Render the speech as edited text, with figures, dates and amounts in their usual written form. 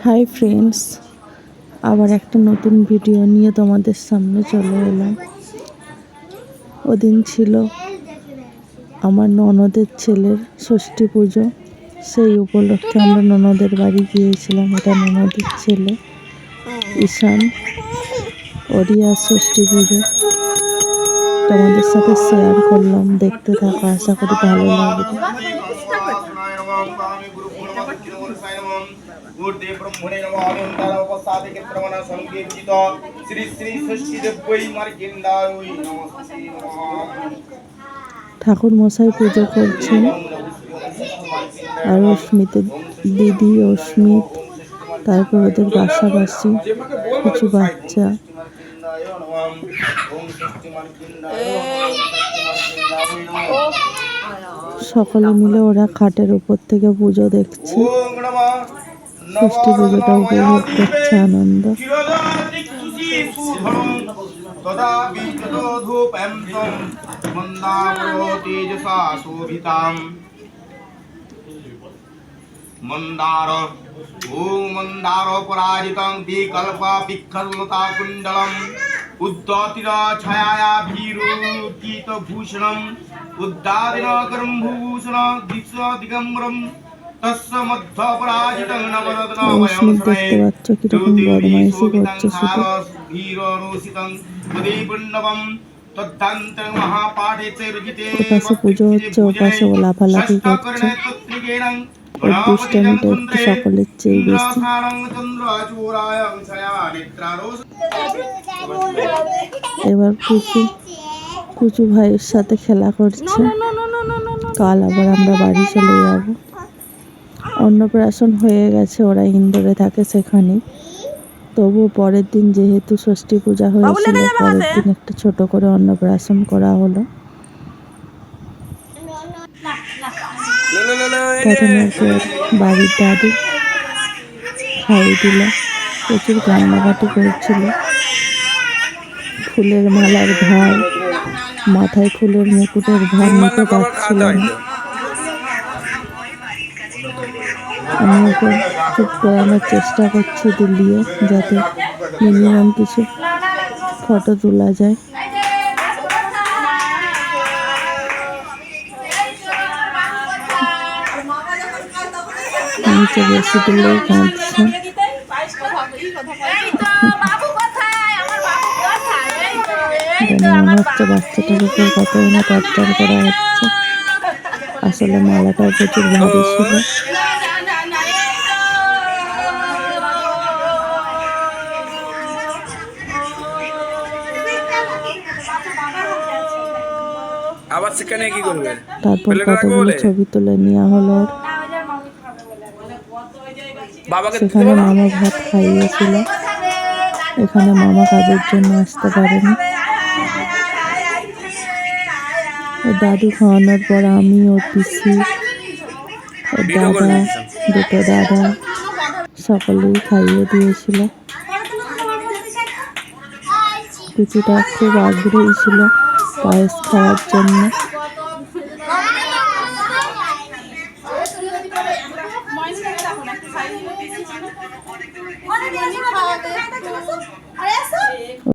Hi friends, আবার একটা নতুন ভিডিও নিয়ে তোমাদের সামনে চলে এলাম। ওদিন ছিল আমার ননদের ছেলের ষষ্ঠী পুজো। সেই উপলক্ষে আমরা ননদের বাড়ি গিয়েছিলাম। এটা ননদের ছেলে ঈশান, ওরই আজ ষষ্ঠী পুজো। তোমাদের সাথে শেয়ার করলাম, দেখতে থাকো, আশা করি ভালো লাগবে। ঠাকুর মশাই পুজো করছেন, আর অস্মিতের দিদি অস্মিত, তারপর ওদের পাশাপাশি কিছু বাচ্চা। সকলে মিলে ওরা খাটের উপর থেকে পুজো দেখছে, ষষ্ঠী পুজোটা উপভোগ করছে আনন্দ। मंदार ओम मंदार पराजितं विकल्पा विखलता कुंडलम उद्दातिर छाया भीरुकित भूषणम उद्दादिन कर्मभूषण दिश दिगंबरम तस्य मध्य पराजितं नवरत्नमयं भीररोसितं तदेवन्नवम तद्दान्तं महापाठे चेर्जिते পুজো হচ্ছে, ওর পাশে ও লাফালাফি করছে। ওর দুষ্টামিটা একটু সকলের চেয়ে বেশি। এবার কুচু ভাইয়ের সাথে খেলা করছে। কাল আবার আমরা বাড়ি চলে যাব। অন্নপ্রাশন হয়ে গেছে, ওরা ইন্দোরে থাকে সেখানে। তবুও পরের দিন যেহেতু ষষ্ঠী পূজা হয়েছিল, পরের দিন একটা ছোট করে অন্নপ্রাশন করা হলো। প্রথমে বাড়ির দাদু খাইয়ে দিল, প্রচুর কান্নাকাটি করেছিল। ফুলের মালার ভার, মাথায় ফুলের মুকুটের ভার নিতে পারছিল না। আমি ওকে চুপ করানোর চেষ্টা করছি দুলিয়ে, যাতে মিনিমাম কিছু ফটো তোলা যায়। নিচে বেশি দিলেই কাঁদছে। মনে হচ্ছে বাচ্চাটার উপর কতই না টর্চার করা হচ্ছে। আসলে মালাটা প্রচুর ভারী ছিল। তারপর কতগুলো ছবি তুলে নেওয়া হলো। সেখানে মামা ভাত খাইয়েছিল, এখানে মামা কাজের জন্য আসতে পারেনি। দাদু খাওয়ানোর পর আমি, ওর পিসি, ওর দাদা, দুটো দাদা সকলেই খাইয়ে দিয়েছিল। কিছুটা খুব আগ্রহী ছিল পায়েস খাওয়ার জন্য।